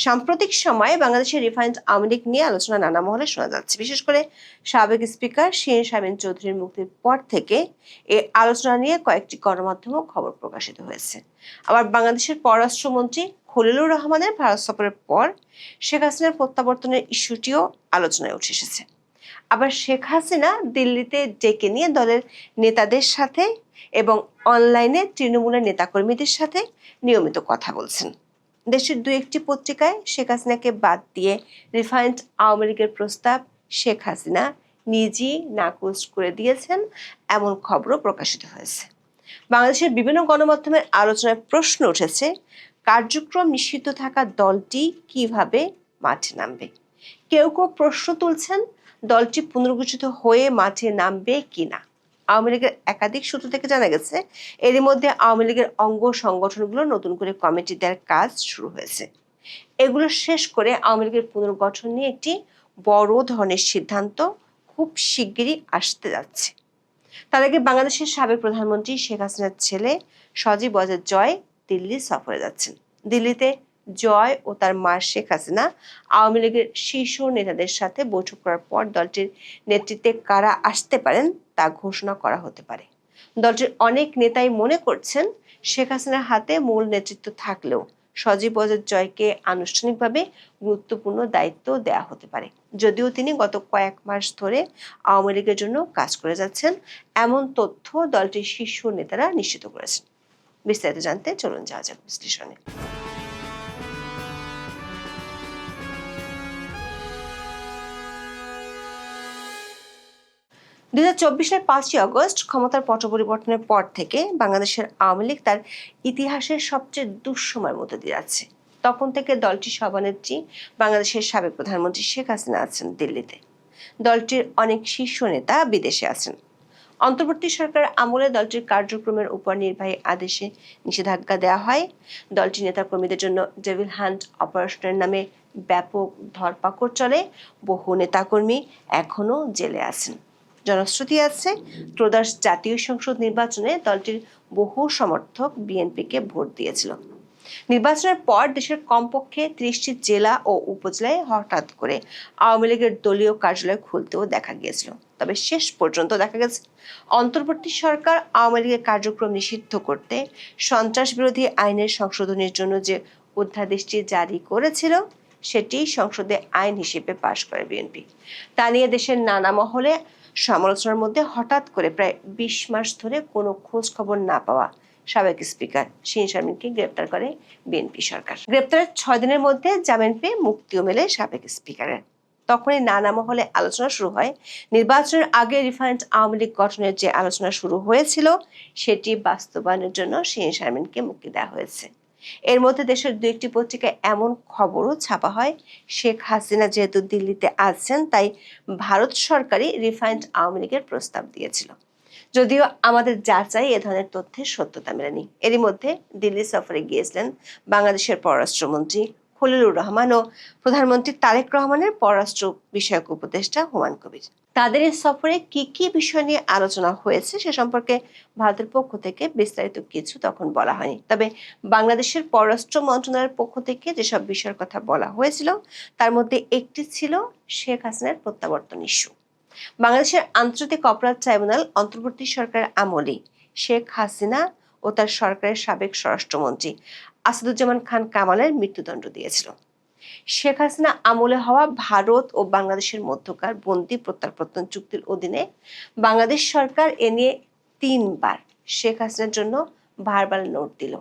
সাম্প্রতিক সময়ে বাংলাদেশের রিফাইন্ড আওয়ামী লীগ নিয়ে আলোচনা নানা মহলে শোনা যাচ্ছে। বিশেষ করে সাবেক স্পিকার শিরীন শারমিন চৌধুরীর মুক্তির পর থেকে এই আলোচনা নিয়ে কয়েকটি গণমাধ্যমে খবর প্রকাশিত হয়েছে। আবার বাংলাদেশের পররাষ্ট্রমন্ত্রী খলিলুর রহমানের ভারত সফরের পর শেখ হাসিনার প্রত্যাবর্তনের ইস্যুটিও আলোচনায় উঠে এসেছে। আবার শেখ হাসিনা দিল্লিতে ডেকে নিয়ে দলের নেতাদের সাথে এবং অনলাইনে তৃণমূলের নেতাকর্মীদের সাথে নিয়মিত কথা বলছেন। দেশের দু একটি পত্রিকায় শেখ হাসিনাকে বাদ দিয়ে রিফাইন্ড আওয়ামী লীগের প্রস্তাব শেখ হাসিনা নিজেই নাকচ করে দিয়েছেন, এমন খবরও প্রকাশিত হয়েছে। বাংলাদেশের বিভিন্ন গণমাধ্যমের আলোচনায় প্রশ্ন উঠেছে, কার্যক্রম নিষিদ্ধ থাকা দলটি কিভাবে মাঠে নামবে। কেউ কেউ প্রশ্ন তুলছেন, দলটি পুনর্গঠিত হয়ে মাঠে নামবে কিনা। আওয়ামী লীগের একাধিক সূত্র থেকে জানা গেছে, এরই মধ্যে আওয়ামী লীগের অঙ্গ সংগঠনগুলো নতুন করে কমিটি দেওয়ার কাজ শুরু হয়েছে। এগুলো শেষ করে আওয়ামী লীগের পুনর্গঠন নিয়ে একটি বড় ধরনের সিদ্ধান্ত খুব শিগগিরই আসতে যাচ্ছে। তার আগে বাংলাদেশের সাবেক প্রধানমন্ত্রী শেখ হাসিনার ছেলে সজীব ওয়াজেদ জয় দিল্লি সফরে যাচ্ছেন। দিল্লিতে জয় ও তার মা শেখ হাসিনা আওয়ামী লীগের শীর্ষ নেতাদের সাথে বৈঠক করার পর দলটির নেতৃত্বে কারা আসতে পারেন তা ঘোষণা করা হতে পারে। দলটির অনেক নেতাই মনে করছেন, শেখ হাসিনার হাতে মূল নেতৃত্ব থাকলেও সজীব ওয়াজেদ জয়কে আনুষ্ঠানিকভাবে গুরুত্বপূর্ণ দায়িত্ব দেয়া হতে পারে। যদিও তিনি গত কয়েক মাস ধরে আওয়ামী লীগের জন্য কাজ করে যাচ্ছেন, এমন তথ্য দলটির শীর্ষ নেতারা নিশ্চিত করেছেন। বিস্তারিত জানতে চলুন যাওয়া যাক বিশ্লেষণে। 2024 সালের 5ই আগস্ট ক্ষমতার পট পরিবর্তনের পর থেকে বাংলাদেশের আওয়ামী লীগ তার ইতিহাসের সবচেয়ে দুঃসময়ের মধ্যে দিয়ে যাচ্ছে। তখন থেকে দলটির সভানেত্রী বাংলাদেশের সাবেক প্রধানমন্ত্রী শেখ হাসিনা আছেন দিল্লিতে। দলটির অনেক শীর্ষ নেতা বিদেশে আছেন। অন্তর্বর্তী সরকার আমলে দলটির কার্যক্রমের উপর নির্বাহী আদেশে নিষেধাজ্ঞা দেওয়া হয়। দলটির নেতাকর্মীদের জন্য ডেভিল হান্ট অপারেশনের নামে ব্যাপক ধরপাকড় চলে। বহু নেতাকর্মী এখনো জেলে আছেন। জনশ্রুতি আছে, ত্রয়োদশ জাতীয় সংসদ নির্বাচনে দলটির বহু সমর্থক বিএনপিকে ভোট দিয়েছিল। নির্বাচনের পর দেশের কমপক্ষে 30টি জেলা ও উপজেলায় হঠাৎ করে আওয়ামী লীগের দলীয় কার্যালয় খুলতেও দেখা গিয়েছিল। তবে শেষ পর্যন্ত দেখা গেছে, অন্তর্বর্তী সরকার আওয়ামী লীগের কার্যক্রম নিষিদ্ধ করতে সন্ত্রাস বিরোধী আইনের সংশোধনের জন্য যে অধ্যাদেশটি জারি করেছিল, সেটি সংসদে আইন হিসেবে পাশ করে বিএনপি। তা নিয়ে দেশের নানা মহলে সমালোচনার মধ্যে হঠাৎ করে প্রায় 20 মাস ধরে কোনো খোঁজ খবর না পাওয়া সাবেক স্পিকার শিরীন শারমিনকে গ্রেপ্তার করে বিএনপি সরকার। গ্রেপ্তারের 6 দিনের মধ্যে জামিন পেয়ে মুক্তিও মেলে সাবেক স্পিকারের। তখনই নানা মহলে আলোচনা শুরু হয়, নির্বাচনের আগে রিফাইন্ড আওয়ামী লীগ গঠনের যে আলোচনা শুরু হয়েছিল, সেটি বাস্তবায়নের জন্য শিরীন শারমিনকে মুক্তি দেওয়া হয়েছে। এর মধ্যে দেশের দু একটি পত্রিকায় এমন খবরও ছাপা হয়, শেখ হাসিনা যেহেতু দিল্লিতে আছেন, তাই ভারত সরকারই রিফাইন্ড আওয়ামী লীগের প্রস্তাব দিয়েছিল। যদিও আমাদের যাচাই এ ধরনের তথ্যের সত্যতা মেলেনি। এরই মধ্যে দিল্লি সফরে গিয়েছিলেন বাংলাদেশের পররাষ্ট্রমন্ত্রী খলিলুর রহমান ও প্রধানমন্ত্রী তারেক রহমানের পররাষ্ট্র বিষয়ক উপদেষ্টা হুমায়ুন কবির। তাদের এই সফরে কি কি বিষয় নিয়ে আলোচনা হয়েছে সে সম্পর্কে ভারতের পক্ষ থেকে বিস্তারিত কিছু তখন বলা হয়নি। তবে বাংলাদেশের পররাষ্ট্র মন্ত্রণালয়ের পক্ষ থেকে যেসব বিষয়ের কথা বলা হয়েছিল, তার মধ্যে একটি ছিল শেখ হাসিনার প্রত্যাবর্তন ইস্যু। বাংলাদেশের আন্তর্জাতিক অপরাধ ট্রাইব্যুনাল অন্তর্বর্তী সরকারের আমলে শেখ হাসিনা ও তার সরকারের সাবেক স্বরাষ্ট্রমন্ত্রী আসাদুজ্জামান খান কামালের মৃত্যুদণ্ড দিয়েছিল। শেখ হাসিনা আমলে হওয়া ভারত ও বাংলাদেশের মধ্যকার বন্দি প্রত্যাবর্তন চুক্তির অধীনে বাংলাদেশ সরকার এ নিয়ে 3 বার শেখ হাসিনার জন্য ভার্বাল নোট দিল।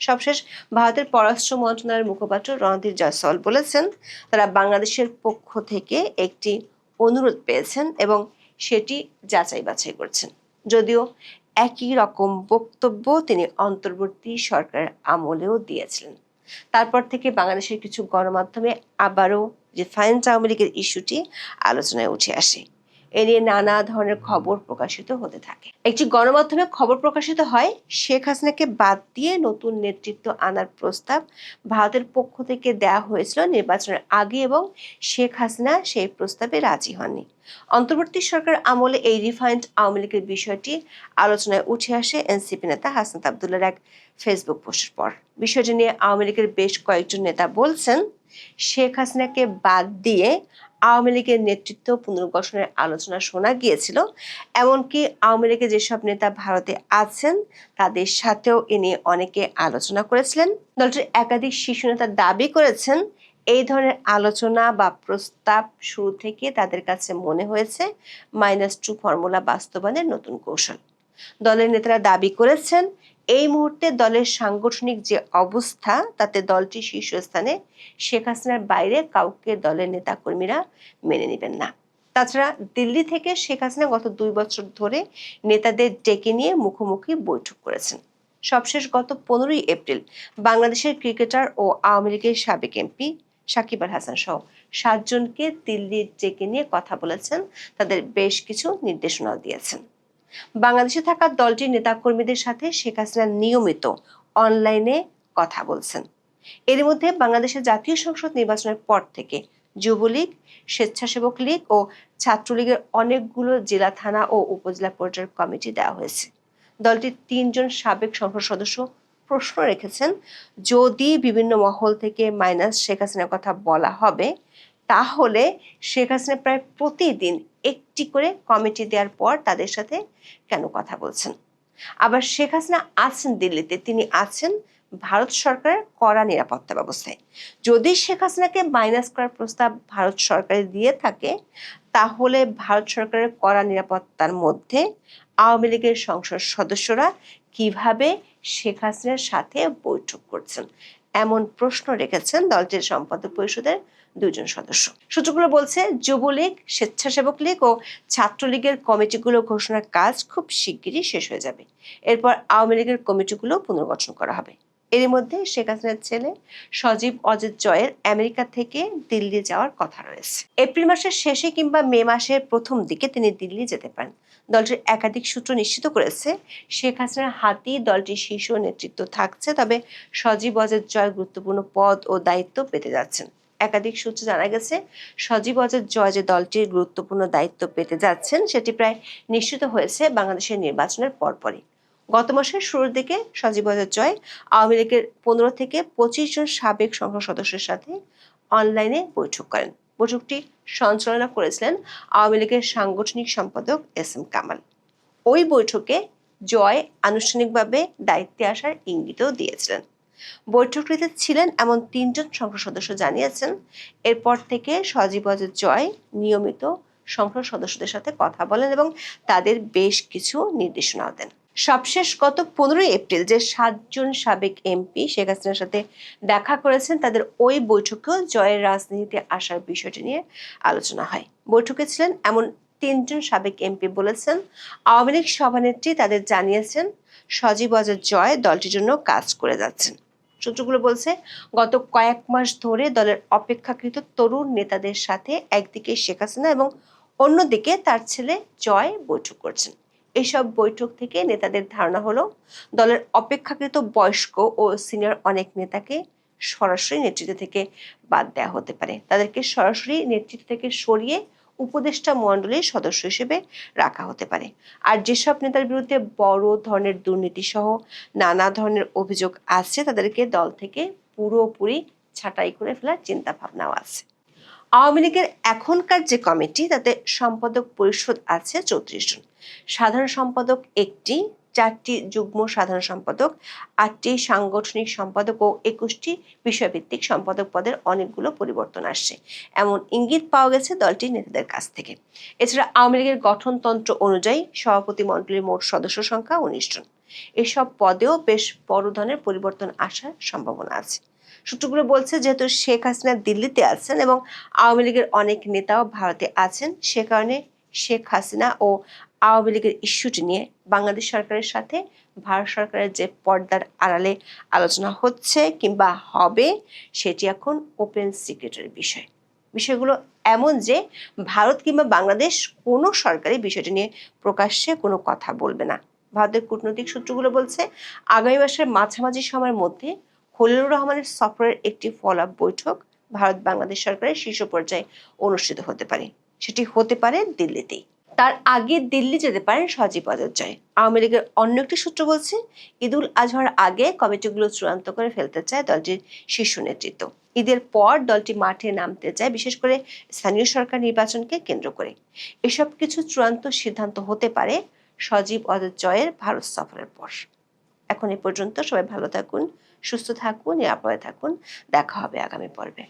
সবশেষ ভারতের পররাষ্ট্র মন্ত্রণালয়ের মুখপাত্র রণধীর জয়সওয়াল বলেছেন, তারা বাংলাদেশের পক্ষ থেকে একটি অনুরোধ পেয়েছেন এবং সেটি যাচাই বাছাই করছেন। যদিও একই রকম বক্তব্য তিনি অন্তর্বর্তী সরকারের আমলেও দিয়েছিলেন। তারপর থেকে বাংলাদেশের কিছু গণমাধ্যমে আবারও রিফাইন্ড আওয়ামী লীগের ইস্যুটি আলোচনায় উঠে আসে। এ নিয়ে নানা ধরনের খবর প্রকাশিত হতে থাকে। একটি গণমাধ্যমে খবর প্রকাশিত হয়, শেখ হাসিনাকে বাদ দিয়ে নতুন নেতৃত্ব আনার প্রস্তাব ভারতের পক্ষ থেকে দেয়া হয়েছিল নির্বাচনের আগে এবং শেখ হাসিনা সেই প্রস্তাবে রাজি হননি। অন্তর্বর্তী সরকার আমলে এই রিফাইন্ড আওয়ামী লীগের বিষয়টি আলোচনায় উঠে আসে এনসিপি নেতা হাসনাত আব্দুল্লাহর এক ফেসবুক পোস্টের পর। বিষয়টি নিয়ে আওয়ামী লীগের বেশ কয়েকজন নেতা বলছেন, শেখ হাসিনাকে বাদ দিয়ে আওয়ামী লীগের নেতৃত্ব পুনর্গঠনের আলোচনা শোনা গিয়েছিল। এমনকি আওয়ামী লীগের যেসব নেতা ভারতে আছেন তাদের সাথেও এ নিয়ে অনেকে আলোচনা করেছিলেন। দলটির একাধিক শীর্ষ নেতা দাবি করেছেন এই ধরনের আলোচনা বা প্রস্তাব শুরু থেকে তাদের কাছে মনে হয়েছে -2 ফর্মুলা বাস্তবায়নের নতুন কৌশল। দলের নেতারা দাবি করেছেন এই মুহূর্তে দলের সাংগঠনিক যে অবস্থা তাতে দলটি শীর্ষস্থানে শেখ হাসিনার বাইরে কাউকে দলের নেতাকর্মীরা মেনে নেবেন না। তাছাড়া দিল্লি থেকে শেখ হাসিনা গত 2 বছর ধরে নেতাদের ডেকে নিয়ে মুখোমুখি বৈঠক করেছেন। সবশেষ গত 15ই এপ্রিল বাংলাদেশের ক্রিকেটার ও আওয়ামী লীগের সাবেক এমপি সাকিব আল হাসান সহ 7 জনকে দিল্লির ডেকে নিয়ে কথা বলেছেন, তাদের বেশ কিছু নির্দেশনাও দিয়েছেন। বাংলাদেশে থাকা দলটির নেতাকর্মীদের সাথে শেখ হাসিনা নিয়মিত অনলাইনে কথা বলছেন। এর মধ্যে বাংলাদেশের জাতীয় সংসদ নির্বাচনের পর থেকে যুবলীগ, স্বেচ্ছাসেবক লীগ ও ছাত্রলীগের অনেকগুলো জেলা, থানা ও উপজেলা পর্যায়ের কমিটি দেওয়া হয়েছে। দলটির 3 জন সাবেক সংসদ সদস্য প্রশ্ন রেখেছেন, যদি বিভিন্ন মহল থেকে শেখ হাসিনার কথা বলা হবে তাহলে শেখ হাসিনা প্রায় প্রতিদিন একটি করে কমিটি দেওয়ার পর তাদের সাথে কেন কথা বলছেন? আবার শেখ হাসিনা আছেন দিল্লিতে, তিনি আছেন ভারত সরকারের কড়া নিরাপত্তা ব্যবস্থায়। যদি শেখ হাসিনাকে মাইনাস করার প্রস্তাব ভারত সরকার দিয়ে থাকে তাহলে ভারত সরকারের কড়া নিরাপত্তার মধ্যে আওয়ামী লীগের সংসদ সদস্যরা কিভাবে শেখ হাসিনার সাথে বৈঠক করছেন, এমন প্রশ্ন রেখেছেন দলটির সম্পাদক পরিষদের 2 জন সদস্য। সূত্রগুলো বলছে যুবলীগ, স্বেচ্ছাসেবক লীগ ও ছাত্রলীগের কমিটিগুলো ঘোষণার কাজ খুব শিগগিরই শেষ হয়ে যাবে। এরপর আওয়ামী লীগের কমিটিগুলো পুনর্গঠন করা হবে। এর মধ্যে শেখ হাসিনার ছেলে সজীব অজিত জয়ের আমেরিকা থেকে দিল্লি যাওয়ার কথা রয়েছে। এপ্রিল মাসের শেষে কিংবা মে মাসের প্রথম দিকে তিনি দিল্লি যেতে পারেন। দলটির একাধিক সূত্র নিশ্চিত করেছে শেখ হাসিনার হাতেই দলটির শীর্ষ নেতৃত্ব থাকছে, তবে সজীব অজিত জয় গুরুত্বপূর্ণ পদ ও দায়িত্ব পেতে যাচ্ছেন। একাধিক সূত্রে জানা গেছে সজীব অজিত জয় যে দলটির গুরুত্বপূর্ণ দায়িত্ব পেতে যাচ্ছেন সেটি প্রায় নিশ্চিত হয়েছে বাংলাদেশের নির্বাচনের পরপরই। গত মাসের শুরুর দিকে সজীব অজিত জয় আওয়ামী লীগের 15 থেকে 25 জন সাবেক সংসদ সদস্যের সাথে অনলাইনে বৈঠক করেন। বৈঠকটি সঞ্চালনা করেছিলেন আওয়ামী লীগের সাংগঠনিক সম্পাদক এস এম কামাল। ওই বৈঠকে জয় আনুষ্ঠানিকভাবে দায়িত্বে আসার ইঙ্গিতও দিয়েছিলেন। বৈঠকটিতে ছিলেন এমন 3 জন সংসদ সদস্য জানিয়েছেন এরপর থেকে সজীব অজিত জয় নিয়মিত সংসদ সদস্যদের সাথে কথা বলেন এবং তাদের বেশ কিছু নির্দেশনাও দেন। সবশেষ গত 15ই এপ্রিল যে 7 জন সাবেক এমপি শেখ হাসিনার সাথে দেখা করেছেন তাদের ওই বৈঠকেও জয়ের রাজনীতিতে আসার বিষয়টি নিয়ে আলোচনা হয়। বৈঠকে ছিলেন এমন 3 জন সাবেক এমপি বলেছেন আওয়ামী লীগ সভানেত্রী তাদের জানিয়েছেন সজীব অজিত জয় দলটির জন্য কাজ করে যাচ্ছেন। সূত্রগুলো বলছে গত কয়েক মাস ধরে দলের অপেক্ষাকৃত তরুণ নেতাদের সাথে একদিকে শেখ হাসিনা এবং অন্যদিকে তার ছেলে জয় বৈঠক করছেন। এসব বৈঠক থেকে নেতাদের ধারণা হলো দলের অপেক্ষাকৃত বয়স্ক ও সিনিয়র অনেক নেতাকে সরাসরি নেতৃত্ব থেকে বাদ দেওয়া হতে পারে, তাদেরকে সরাসরি নেতৃত্ব থেকে সরিয়ে উপদেষ্টা মণ্ডলীর সদস্য হিসেবে রাখা হতে পারে। আর যেসব নেতার বিরুদ্ধে বড় ধরনের দুর্নীতি সহ নানা ধরনের অভিযোগ আছে তাদেরকে দল থেকে পুরোপুরি ছাঁটাই করে ফেলার চিন্তা ভাবনাও আছে। আওয়ামী লীগের এখনকার যে কমিটি তাতে সম্পাদক পরিষদ আছে 34 জন, সাধারণ সম্পাদক 1টি, 4টি যুগ্ম সাধারণ সম্পাদক, 8টি সাংগঠনিক সম্পাদক ও 21টি বিষয়ভিত্তিক সম্পাদক পদের অনেকগুলো পরিবর্তন আসছে এমন ইঙ্গিত পাওয়া গেছে দলটির নেতাদের কাছ থেকে। এছাড়া আওয়ামী লীগের গঠনতন্ত্র অনুযায়ী সভাপতি মণ্ডলীর মোট সদস্য সংখ্যা 19 জন। এসব পদেও বেশ বড় ধরনের পরিবর্তন আসার সম্ভাবনা আছে। সূত্রগুলো বলছে যেহেতু শেখ হাসিনা দিল্লিতে আছেন এবং আওয়ামী লীগের অনেক নেতাও ভারতে আছেন, সে কারণে শেখ হাসিনা ও আওয়ামী লীগের ইস্যুটি নিয়ে বাংলাদেশ সরকারের সাথে ভারত সরকারের যে পর্দার আড়ালে আলোচনা হচ্ছে কিংবা হবে সেটি এখন ওপেন সিক্রেটের বিষয়। বিষয়গুলো এমন যে ভারত কিংবা বাংলাদেশ কোনো সরকারি বিষয়টি নিয়ে প্রকাশ্যে কোনো কথা বলবে না। ভারতের কূটনৈতিক সূত্রগুলো বলছে আগামী মাসের মাঝামাঝি সময়ের মধ্যে খলিলুর রহমানের সফরের একটি ফলো আপ বৈঠক ভারত বাংলাদেশ সরকারের শীর্ষ পর্যায়ে অনুষ্ঠিত হতে পারে, সেটি হতে পারে দিল্লিতেই। তার আগে দিল্লি যেতে পারেন সজীব অজয়। আওয়ামী লীগের অন্য একটি সূত্র বলছে, ঈদুল আজহার আগে কমিটিগুলো চূড়ান্ত করে ফেলতে চায় দলটির শীর্ষ নেতৃত্ব। ঈদের পর দলটি মাঠে নামতে চায়, বিশেষ করে স্থানীয় সরকার নির্বাচনকে কেন্দ্র করে। এসব কিছু চূড়ান্ত সিদ্ধান্ত হতে পারে সজীব অজয়ের ভারত সফরের পর। এখন এ পর্যন্ত। সবাই ভালো থাকুন, সুস্থ থাকুন, নিরাপদে থাকুন। দেখা হবে আগামী পর্বে।